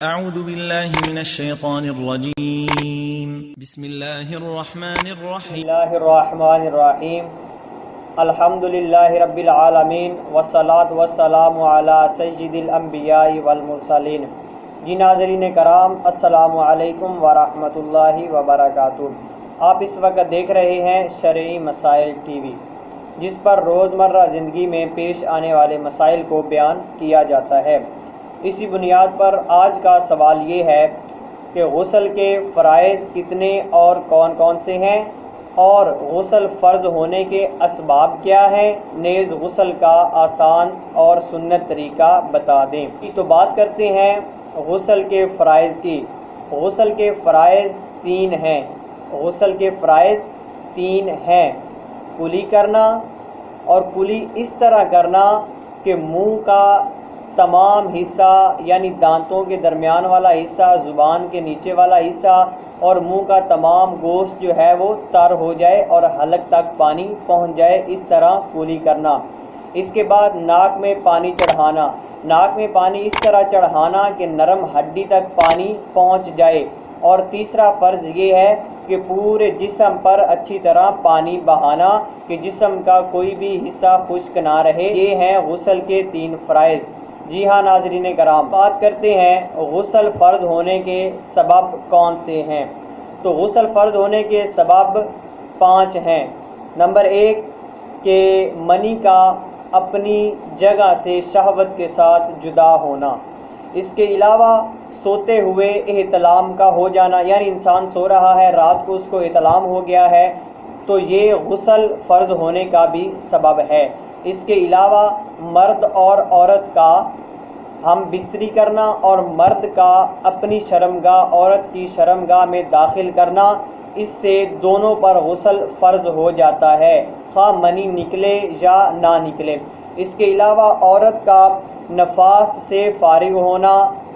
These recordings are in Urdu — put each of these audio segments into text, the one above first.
أعوذ بالله من الشيطان الرجيم بسم الله الرحمن الرحيم اللہ الرحمن الرحیم الحمد للہ رب العالمین والصلاة والسلام علی سید الانبیاء والمرسلین۔ جی ناظرین کرام، السلام علیکم ورحمۃ اللہ وبرکاتہ۔ آپ اس وقت دیکھ رہے ہیں شرعی مسائل ٹی وی، جس پر روزمرہ زندگی میں پیش آنے والے مسائل کو بیان کیا جاتا ہے۔ اسی بنیاد پر آج کا سوال یہ ہے کہ غسل کے فرائض کتنے اور کون کون سے ہیں، اور غسل فرض ہونے کے اسباب کیا ہیں، نیز غسل کا آسان اور سنت طریقہ بتا دیں۔ تو بات کرتے ہیں غسل کے فرائض کی۔ غسل کے فرائض تین ہیں۔ غسل کے فرائض تین ہیں: کلی کرنا، اور کلی اس طرح کرنا کہ منہ کا تمام حصہ، یعنی دانتوں کے درمیان والا حصہ، زبان کے نیچے والا حصہ اور منہ کا تمام گوشت جو ہے وہ تر ہو جائے اور حلق تک پانی پہنچ جائے، اس طرح کلی کرنا۔ اس کے بعد ناک میں پانی چڑھانا۔ ناک میں پانی اس طرح چڑھانا کہ نرم ہڈی تک پانی پہنچ جائے۔ اور تیسرا فرض یہ ہے کہ پورے جسم پر اچھی طرح پانی بہانا کہ جسم کا کوئی بھی حصہ خشک نہ رہے۔ یہ ہیں غسل کے تین فرائض۔ جی ہاں ناظرین کرام، بات کرتے ہیں غسل فرض ہونے کے سبب کون سے ہیں۔ تو غسل فرض ہونے کے سبب 5 ہیں۔ نمبر 1 کہ منی کا اپنی جگہ سے شہوت کے ساتھ جدا ہونا۔ اس کے علاوہ سوتے ہوئے احتلام کا ہو جانا، یعنی انسان سو رہا ہے، رات کو اس کو احتلام ہو گیا ہے، تو یہ غسل فرض ہونے کا بھی سبب ہے۔ اس کے علاوہ مرد اور عورت کا ہم بستری کرنا اور مرد کا اپنی شرمگاہ عورت کی شرمگاہ میں داخل کرنا، اس سے دونوں پر غسل فرض ہو جاتا ہے، خواہ منی نکلے یا نہ نکلے۔ اس کے علاوہ عورت کا نفاس سے فارغ ہونا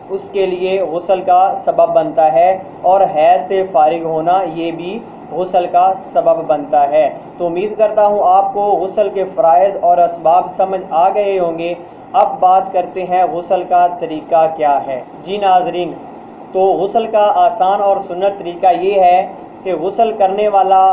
اس کے لیے غسل کا سبب بنتا ہے، اور حیض سے فارغ ہونا یہ بھی غسل کا سبب بنتا ہے۔ تو امید کرتا ہوں آپ کو غسل کے فرائض اور اسباب سمجھ آ گئے ہوں گے۔ اب بات کرتے ہیں غسل کا طریقہ کیا ہے۔ جی ناظرین، تو غسل کا آسان اور سنت طریقہ یہ ہے کہ غسل کرنے والا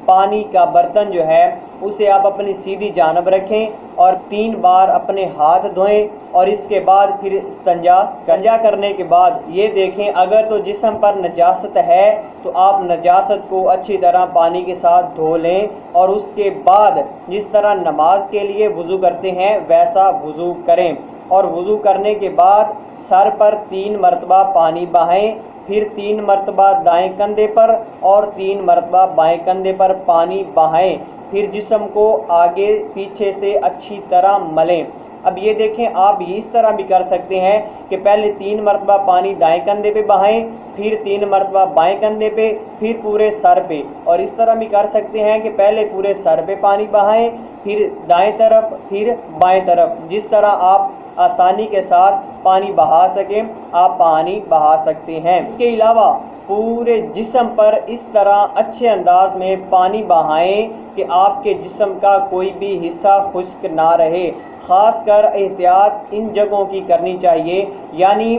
پانی کا برتن جو ہے اسے آپ اپنی سیدھی جانب رکھیں اور 3 بار اپنے ہاتھ دھوئیں، اور اس کے بعد پھر استنجا کرنے کے بعد یہ دیکھیں اگر تو جسم پر نجاست ہے تو آپ نجاست کو اچھی طرح پانی کے ساتھ دھو لیں، اور اس کے بعد جس طرح نماز کے لیے وضو کرتے ہیں ویسا وضو کریں، اور وضو کرنے کے بعد سر پر 3 مرتبہ پانی بہائیں، پھر 3 مرتبہ دائیں کندھے پر اور 3 مرتبہ بائیں کندھے پر پانی بہائیں، پھر جسم کو آگے پیچھے سے اچھی طرح ملیں۔ اب یہ دیکھیں آپ اس طرح بھی کر سکتے ہیں کہ پہلے 3 مرتبہ پانی دائیں کندھے پہ بہائیں، پھر 3 مرتبہ بائیں کندھے پہ، پھر پورے سر پہ، اور اس طرح بھی کر سکتے ہیں کہ پہلے پورے سر پہ پانی بہائیں، پھر دائیں طرف، پھر بائیں طرف۔ جس طرح آپ آسانی کے ساتھ پانی بہا سکیں آپ پانی بہا سکتے ہیں۔ اس کے علاوہ پورے جسم پر اس طرح اچھے انداز میں پانی بہائیں کہ آپ کے جسم کا کوئی بھی حصہ خشک نہ رہے۔ خاص کر احتیاط ان جگہوں کی کرنی چاہیے، یعنی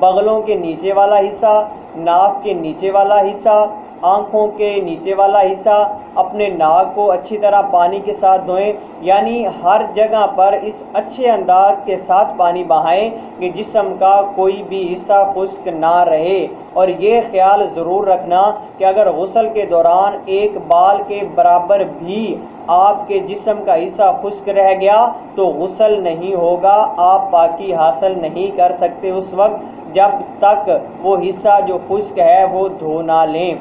بغلوں کے نیچے والا حصہ، ناک کے نیچے والا حصہ، آنکھوں کے نیچے والا حصہ۔ اپنے ناک کو اچھی طرح پانی کے ساتھ دھوئیں، یعنی ہر جگہ پر اس اچھے انداز کے ساتھ پانی بہائیں کہ جسم کا کوئی بھی حصہ خشک نہ رہے۔ اور یہ خیال ضرور رکھنا کہ اگر غسل کے دوران ایک بال کے برابر بھی آپ کے جسم کا حصہ خشک رہ گیا تو غسل نہیں ہوگا، آپ پاکی حاصل نہیں کر سکتے اس وقت جب تک وہ حصہ جو خشک ہے وہ دھو نہ لیں،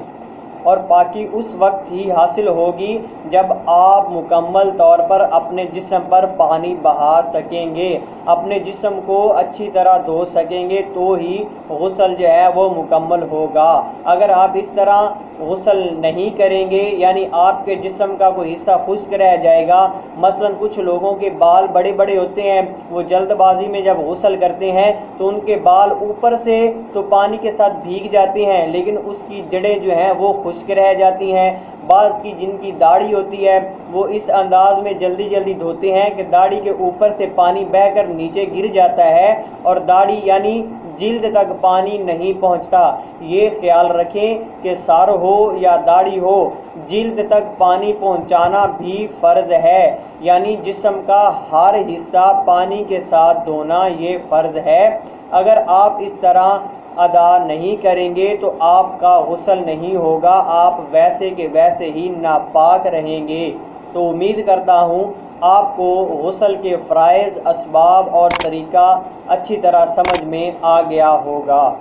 اور پاکی اس وقت ہی حاصل ہوگی جب آپ مکمل طور پر اپنے جسم پر پانی بہا سکیں گے، اپنے جسم کو اچھی طرح دھو سکیں گے، تو ہی غسل جو ہے وہ مکمل ہوگا۔ اگر آپ اس طرح غسل نہیں کریں گے، یعنی آپ کے جسم کا کوئی حصہ خشک رہ جائے گا، مثلا کچھ لوگوں کے بال بڑے بڑے ہوتے ہیں، وہ جلد بازی میں جب غسل کرتے ہیں تو ان کے بال اوپر سے تو پانی کے ساتھ بھیگ جاتے ہیں، لیکن اس کی جڑیں جو ہیں وہ خشک رہ جاتی ہیں۔ بعض کی جن کی داڑھی ہوتی ہے وہ اس انداز میں جلدی جلدی دھوتے ہیں کہ داڑھی کے اوپر سے پانی بہہ کر نیچے گر جاتا ہے اور داڑھی یعنی جلد تک پانی نہیں پہنچتا۔ یہ خیال رکھیں کہ سر ہو یا داڑھی ہو، جلد تک پانی پہنچانا بھی فرض ہے، یعنی جسم کا ہر حصہ پانی کے ساتھ دھونا یہ فرض ہے۔ اگر آپ اس طرح ادا نہیں کریں گے تو آپ کا غسل نہیں ہوگا، آپ ویسے کے ویسے ہی ناپاک رہیں گے۔ تو امید کرتا ہوں آپ کو غسل کے فرائض، اسباب اور طریقہ اچھی طرح سمجھ میں آ گیا ہوگا۔